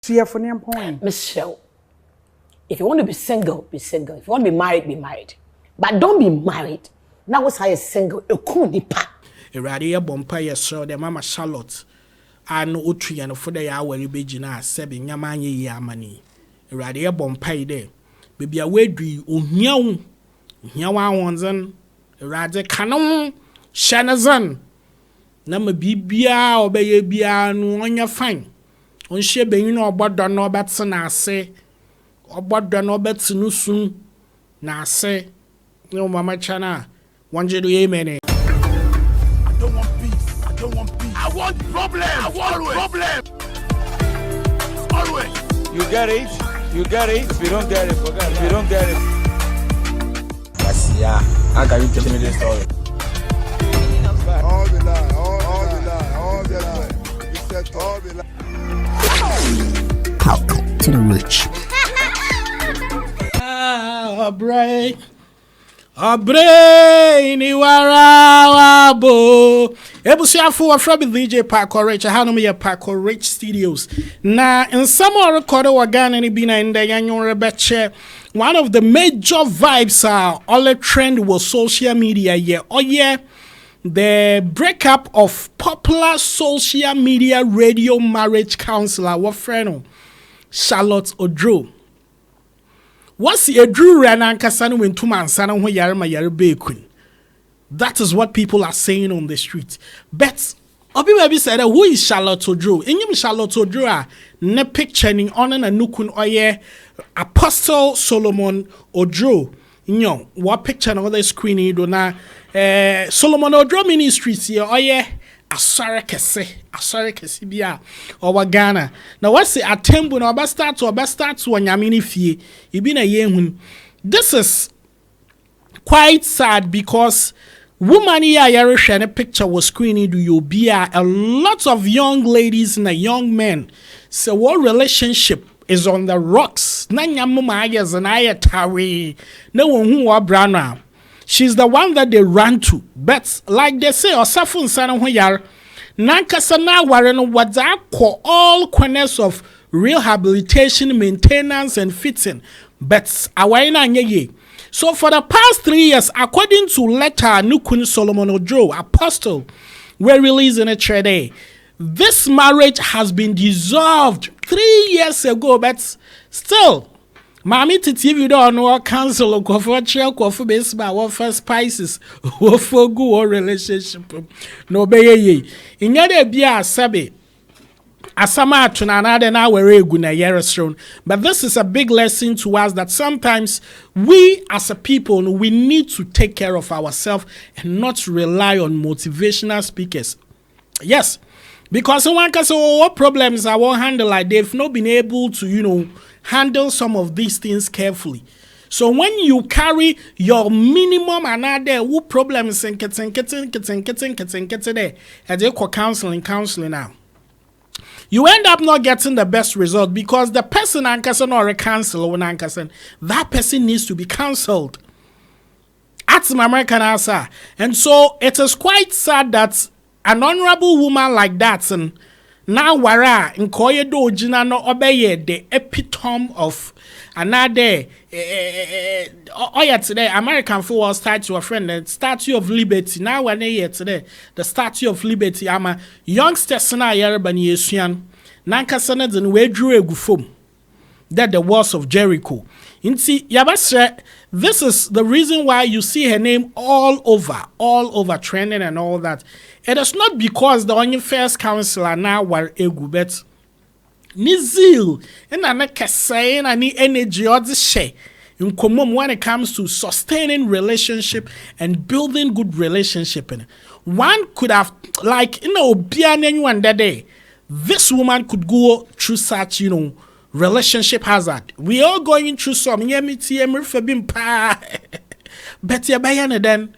See a funny point. Michelle, if you want to be single, be single. If you want to be married, be married. But don't be married. Now what's how single? A cool nipa. Eradi bompa yeso de mama Charlotte. And utri and for the hour bejina sebi nyamanye yamani. Eradi bompa ide. Baby a wedri unyaw. Unyawa wanzan. Eradi kanon shanazan. Nama bibia obeye bia no onya fine. Onhye benyin obodo no betse na ase. Obodo no betse no sun na ase. No mama chana. Wanje do amen. I don't want peace. I don't want peace. I want problem. I want problem. Always. You get it. You get it. If you don't get it, forget it. If you don't get it. Yes, yeah. How can you tell me this story? All the lie. All the lie. All the lie. You said all the lie. Power to the rich. Obre ni wara wabo. Ebusiafo from DJ Paco Rich. How me Paco Rich Studios. Na in some record Ghana ni bina in the yanyo rebeche. One of the major vibes are all the trend was social media. Yeah, oh yeah. The breakup of popular social media radio marriage counselor, what friend Charlotte Oduro. What's a Drew Ranankasano when 2 months and yarma yarbe queen? That is what people are saying on the street. But Obi Baby said, who is Charlotte Oduro? In him Charlotte Oduro, ne picturing on an nukun oye Apostle Solomon Oduro. Nyo, what picture on the screen do na Solomon Oduro Ministries here oye asare kese bia owa Ghana. Now what's the attempt when oba start to onyamini fie ibi na yehun. This is quite sad because woman here yare picture was screening do you be a lot of young ladies and young men. So what relationship is on the rocks? Na nyamuma ayes and ayatari. No one who wa brana. She's the one that they run to. But like they say, Osafun sana hoyar, nankasana waren wadzako all corners of rehabilitation, maintenance, and fitting. But awaina nyeye. So for the past 3 years, according to letter Nukun Solomon Oduro, Apostle, were released in a trade. This marriage has been dissolved 3 years ago, but still. Mami titi you don't know counsel go for trail go for baseball what for spices what for good relationship no be ye inya de bia sabe asama atuna na na were egu na yeresron. But this is a big lesson to us that sometimes we as a people we need to take care of ourselves and not rely on motivational speakers. Yes, because someone can say, oh, what problems I won't handle, like they've not been able to, handle some of these things carefully. So when you carry your minimum another what problems and there, and they call counseling now. You end up not getting the best result because the person ankasan or a counselor when ankasan, that person needs to be counseled. That's my American answer. And so it is quite sad that an honorable woman like that and now wara nkoye do ojina no obeye the epitome of another today American football statue of friend the Statue of Liberty now when today the Statue of Liberty ama youngsters na yereba ni esuan nankasa na den we duru egufom that the walls of Jericho. Inti yabasre, this is the reason why you see her name all over trending and all that. It is not because the only first counselor now were egu, but ni zeal and I saying I need energy or the share in common when it comes to sustaining relationship and building good relationship. One could have be anyone that day. This woman could go through such, relationship hazard. We all going through some but then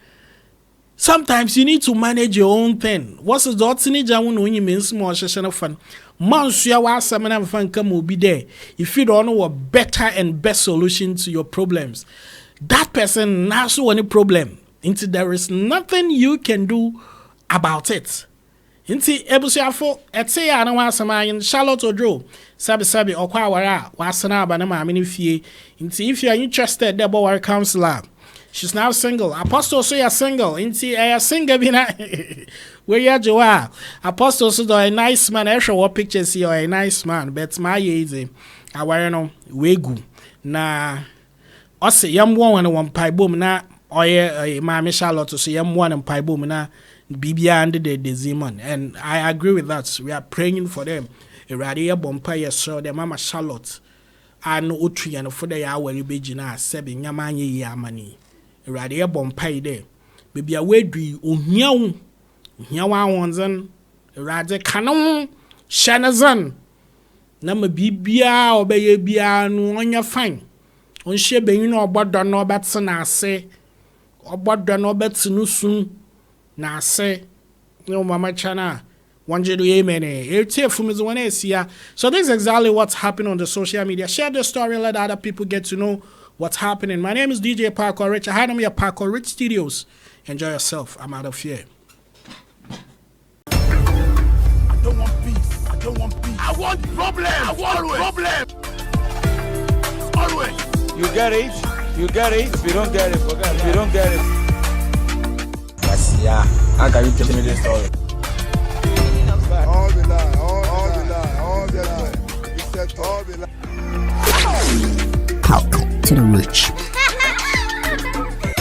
sometimes you need to manage your own thing. What's the dot in when you means more session of fun? Months you are some and fun come will be there. If you don't know a better and best solution to your problems, that person has any problem. There is nothing you can do about it. Inti ebusiafo ete ya na wasama in Charlotte Oduro sabi okwa awara wasana aba na maame ne fie. Inti if you are interested the boy counselor. She's now single. Apostle so you single. Inti single bi na where you joa. Apostle so do a nice man. I show what pictures here a nice man but my easy. Aware no wegu na ose yam one paibom na oye maame Charlotte so yam one paibom na Bibia under the Zimon, and I agree with that. We are praying for them. Radia Bompire saw the Mama Charlotte and Utri and for the hour Bejina, Sebi Yamani Yamani. Radia Bompire there. Baby away do Unyaw Yawanzan, Raja Canon, Shanazan. Nama Bibia or Bayabia on your fine. On Shebe, no about no batson, I say, or but no batson soon. Na say no mama chana wanje do amen so this is exactly what's happening on the social media. Share the story, let other people get to know what's happening. My name is DJ Parker Rich. I had me at Parker Rich Studios. Enjoy yourself. I'm out of here. I don't want peace. I don't want peace. I want problem. I want problem. Always. You get it. If you don't get it, forget it. If you don't get it. Yeah, how can you tell me this story? All the lie, all the lie. You said all the lie. Power to the rich.